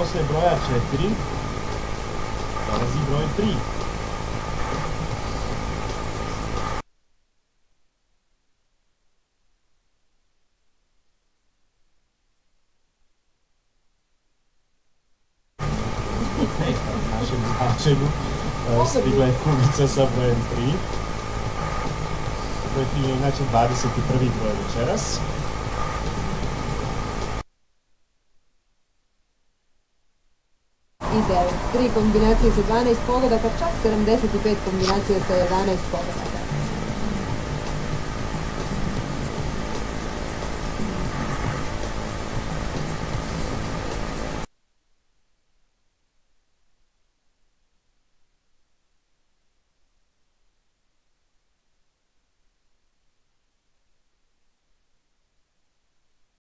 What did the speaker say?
poslije broja 4 dolazi broj 3. Na našem značenju stigla je kuglica sa brojem 3. Broj 3 je inače 21. broj večeras. I 9. 3 kombinacije sa 12 pogodaka, čak 75 kombinacija sa 11 pogodaka.